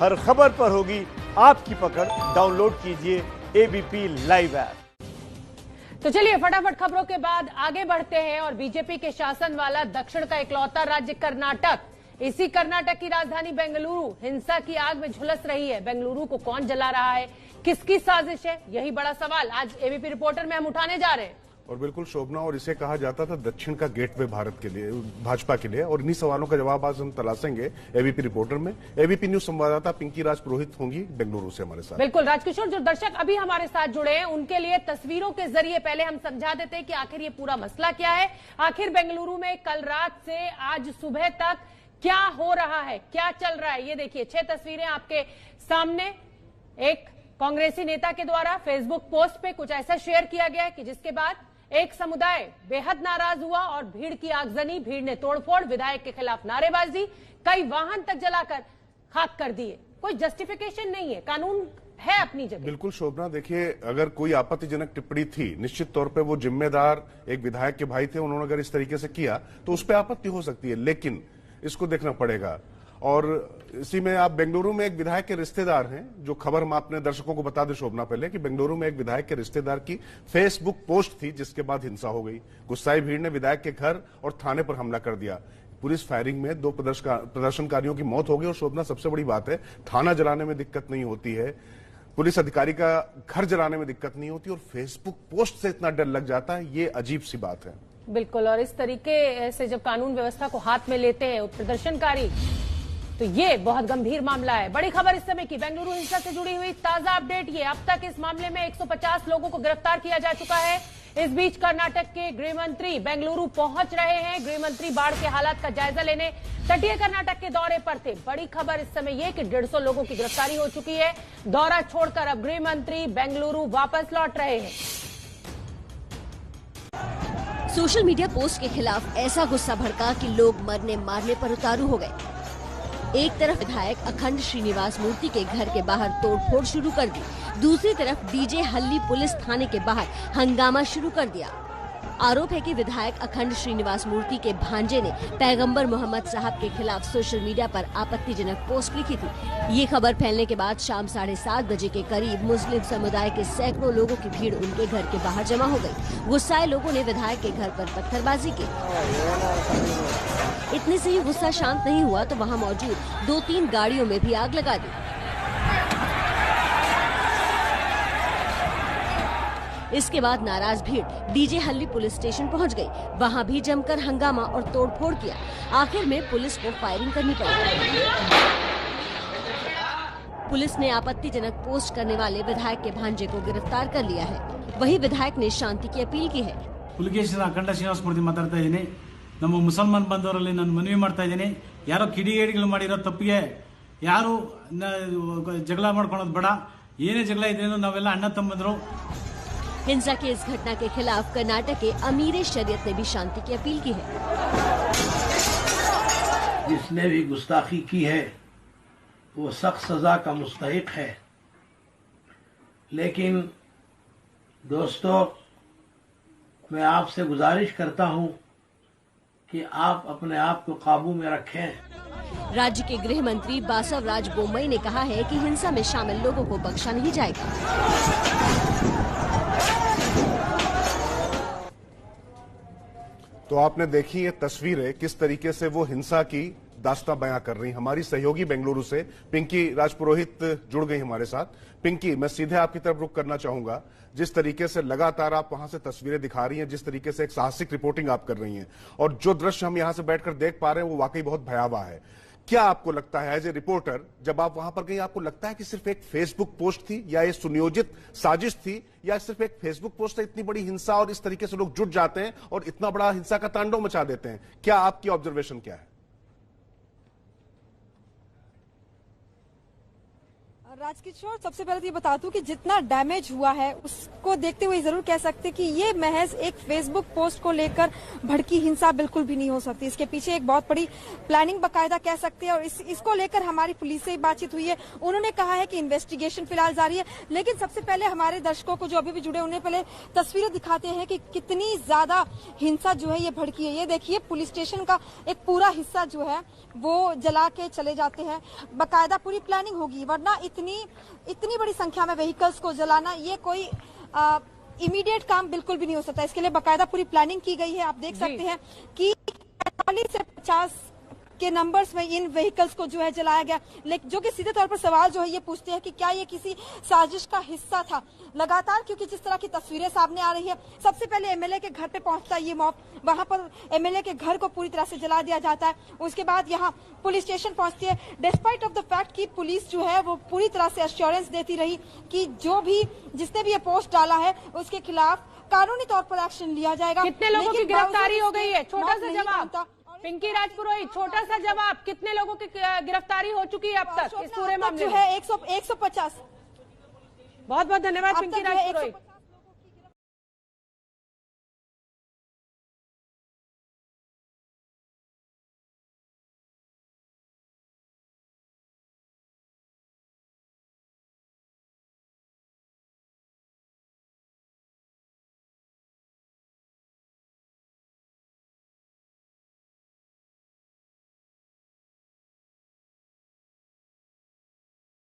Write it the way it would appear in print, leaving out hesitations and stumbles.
हर खबर पर होगी आपकी पकड़। डाउनलोड कीजिए एबीपी लाइव ऐप। तो चलिए फटाफट खबरों के बाद आगे बढ़ते हैं और बीजेपी के शासन वाला दक्षिण का इकलौता राज्य कर्नाटक, इसी कर्नाटक की राजधानी बेंगलुरु हिंसा की आग में झुलस रही है। बेंगलुरु को कौन जला रहा है, किसकी साजिश है, यही बड़ा सवाल आज एबीपी रिपोर्टर में हम उठाने जा रहे हैं। और बिल्कुल शोभना, और इसे कहा जाता था दक्षिण का गेटवे भारत के लिए, भाजपा के लिए, और इन्हीं सवालों का जवाब आज हम तलाशेंगे एबीपी रिपोर्टर में। एबीपी न्यूज संवाददाता पिंकी राज पुरोहित होंगी बेंगलुरु से हमारे साथ। बिल्कुल राजकिशोर, जो दर्शक अभी हमारे साथ जुड़े हैं उनके लिए तस्वीरों के जरिए पहले हम समझा देते हैं कि आखिर ये पूरा मसला क्या है। आखिर बेंगलुरु में कल रात से आज सुबह तक क्या हो रहा है, क्या चल रहा है, ये देखिए 6 तस्वीरें आपके सामने। एक कांग्रेसी नेता के द्वारा फेसबुक पोस्ट पे कुछ ऐसा शेयर किया गया है कि जिसके बाद एक समुदाय बेहद नाराज हुआ और भीड़ की आगजनी, भीड़ ने तोड़फोड़, विधायक के खिलाफ नारेबाजी, कई वाहन तक जलाकर खाक कर दिए। कोई जस्टिफिकेशन नहीं है, कानून है अपनी जगह। बिल्कुल शोभना, देखिए अगर कोई आपत्तिजनक टिप्पणी थी, निश्चित तौर पे वो जिम्मेदार एक विधायक के भाई थे, उन्होंने अगर इस तरीके से किया तो उस पर आपत्ति हो सकती है, लेकिन इसको देखना पड़ेगा। और इसी में आप बेंगलुरु में एक विधायक के रिश्तेदार हैं, जो खबर हम अपने दर्शकों को बता दें शोभना पहले कि बेंगलुरु में एक विधायक के रिश्तेदार की फेसबुक पोस्ट थी जिसके बाद हिंसा हो गई। गुस्साई भीड़ ने विधायक के घर और थाने पर हमला कर दिया। पुलिस फायरिंग में 2 प्रदर्शनकारियों की मौत हो गई। और शोभना, सबसे बड़ी बात है, थाना जलाने में दिक्कत नहीं होती है, पुलिस अधिकारी का घर जलाने में दिक्कत नहीं होती, और फेसबुक पोस्ट से इतना डर लग जाता है, ये अजीब सी बात है। बिल्कुल, और इस तरीके से जब कानून व्यवस्था को हाथ में लेते हैं प्रदर्शनकारी तो ये बहुत गंभीर मामला है। बड़ी खबर इस समय की बेंगलुरु हिंसा से जुड़ी हुई ताजा अपडेट ये। अब तक इस मामले में 150 लोगों को गिरफ्तार किया जा चुका है। इस बीच कर्नाटक के गृह मंत्री बेंगलुरु पहुंच रहे हैं। गृह मंत्री बाढ़ के हालात का जायजा लेने तटीय कर्नाटक के दौरे पर थे। बड़ी खबर इस समय ये कि 150 लोगों की गिरफ्तारी हो चुकी है। दौरा छोड़कर अब गृह मंत्री बेंगलुरु वापस लौट रहे हैं। सोशल मीडिया पोस्ट के खिलाफ ऐसा गुस्सा भड़का कि लोग मरने मारने पर उतारू हो गए। एक तरफ विधायक अखंड श्रीनिवास मूर्ति के घर के बाहर तोड़फोड़ शुरू कर दी, दूसरी तरफ डीजे हल्ली पुलिस थाने के बाहर हंगामा शुरू कर दिया। आरोप है कि विधायक अखंड श्रीनिवास मूर्ति के भांजे ने पैगंबर मोहम्मद साहब के खिलाफ सोशल मीडिया पर आपत्तिजनक पोस्ट लिखी थी। ये खबर फैलने के बाद शाम 7:30 बजे के करीब मुस्लिम समुदाय के सैकड़ों लोगों की भीड़ उनके घर के बाहर जमा हो गई। गुस्साए लोगों ने विधायक के घर पर पत्थरबाजी की। इतने से ही गुस्सा शांत नहीं हुआ तो वहां मौजूद 2-3 गाड़ियों में भी आग लगा दी। इसके बाद नाराज भीड़ डीजे हल्ली पुलिस स्टेशन पहुंच गई। वहां भी जमकर हंगामा और तोड़फोड़ किया। आखिर में पुलिस को फायरिंग करनी पड़ी। पुलिस ने आपत्तिजनक पोस्ट करने वाले विधायक के भांजे को गिरफ्तार कर लिया है। वहीं विधायक ने शांति की अपील की है। पुलिकेशन अखंड श्रीनिवास मूर्ति माताಡ್ತಾ ಇದ್ದೀನಿ। ನಮ್ಮ ಮುಸಲ್ಮಾನ್ ಬಂದವರಲ್ಲಿ ನಾನು ಮನವಿ ಮಾಡ್ತಾ ಇದ್ದೀನಿ, ಯಾರೋ ಕಿಡಿಗೇಡಿಗಳು ಮಾಡಿರೋ ತಪ್ಪಿಗೆ ಯಾರು ಜಗಳ ಮಾಡ್ಕೊಳ್ಳೋದು ಬೇಡ, ಏನೇ ಜಗಳ ಇದ್ರೇನು ನಾವೆಲ್ಲ ಅಣ್ಣ ತಮ್ಮಂದಿರು। हिंसा की इस घटना के खिलाफ कर्नाटक के अमीर शरीयत ने भी शांति की अपील की है। जिसने भी गुस्ताखी की है वो सख्त सजा का मुस्तहिक है। लेकिन दोस्तों, मैं आपसे गुजारिश करता हूं कि आप अपने आप को काबू में रखें। राज्य के गृह मंत्री बासवराज बोम्मई ने कहा है कि हिंसा में शामिल लोगों को बख्शा नहीं जाएगा। तो आपने देखी ये तस्वीरें, किस तरीके से वो हिंसा की दास्तां बयां कर रही। हमारी सहयोगी बेंगलुरु से पिंकी राज पुरोहित जुड़ गई हमारे साथ। पिंकी, मैं सीधे आपकी तरफ रुख करना चाहूंगा। जिस तरीके से लगातार आप वहां से तस्वीरें दिखा रही हैं, जिस तरीके से एक साहसिक रिपोर्टिंग आप कर रही हैं, और जो दृश्य हम यहां से बैठकर देख पा रहे हैं वो वाकई बहुत भयावह है। क्या आपको लगता है एज ए रिपोर्टर, जब आप वहां पर गई, आपको लगता है कि सिर्फ एक फेसबुक पोस्ट थी या ये सुनियोजित साजिश थी, या सिर्फ एक फेसबुक पोस्ट से इतनी बड़ी हिंसा और इस तरीके से लोग जुट जाते हैं और इतना बड़ा हिंसा का तांडव मचा देते हैं? क्या आपकी ऑब्जर्वेशन क्या है? राजकिशोर, सबसे पहले तो ये बता दूं कि जितना डैमेज हुआ है उसको देखते हुए जरूर कह सकते कि ये महज एक फेसबुक पोस्ट को लेकर भड़की हिंसा बिल्कुल भी नहीं हो सकती। इसके पीछे एक बहुत बड़ी प्लानिंग बाकायदा कह सकते हैं और इसको लेकर हमारी पुलिस से बातचीत हुई है। उन्होंने कहा है कि इन्वेस्टिगेशन फिलहाल जारी है, लेकिन सबसे पहले हमारे दर्शकों को जो अभी भी जुड़े उन्हें पहले तस्वीरें दिखाते हैं कि कितनी ज्यादा हिंसा जो है ये भड़की है। ये देखिए, पुलिस स्टेशन का एक पूरा हिस्सा जो है वो जला के चले जाते हैं। बाकायदा पूरी प्लानिंग होगी, वरना इतनी बड़ी संख्या में व्हीकल्स को जलाना ये कोई इमीडिएट काम बिल्कुल भी नहीं हो सकता। इसके लिए बाकायदा पूरी प्लानिंग की गई है। आप देख सकते हैं कि 45 से 50 के नंबर्स में इन व्हीकल्स को जो है जलाया गया, लेकिन जो कि सीधे तौर पर सवाल जो है ये पूछते हैं कि क्या ये किसी साजिश का हिस्सा था। लगातार क्योंकि जिस तरह की तस्वीरें सामने आ रही है, सबसे पहले एमएलए के घर पे पहुंचता है ये मॉब, वहां पर एमएलए के घर को पूरी तरह से जला दिया जाता है। उसके बाद यहाँ पुलिस स्टेशन पहुंचती है, डिस्पाइट ऑफ द फैक्ट कि पुलिस जो है वो पूरी तरह से एश्योरेंस देती रही कि जिसने भी ये पोस्ट डाला है उसके खिलाफ कानूनी तौर पर एक्शन लिया जाएगा। कितने लोगों की गिरफ्तारी हो गई है? छोटा सा जवाब पिंकी राजपुरोहित, छोटा सा जवाब, कितने लोगों की गिरफ्तारी हो चुकी है अब तक इस पूरे मामले में? 150। बहुत बहुत धन्यवाद पिंकी राजपुरोहित।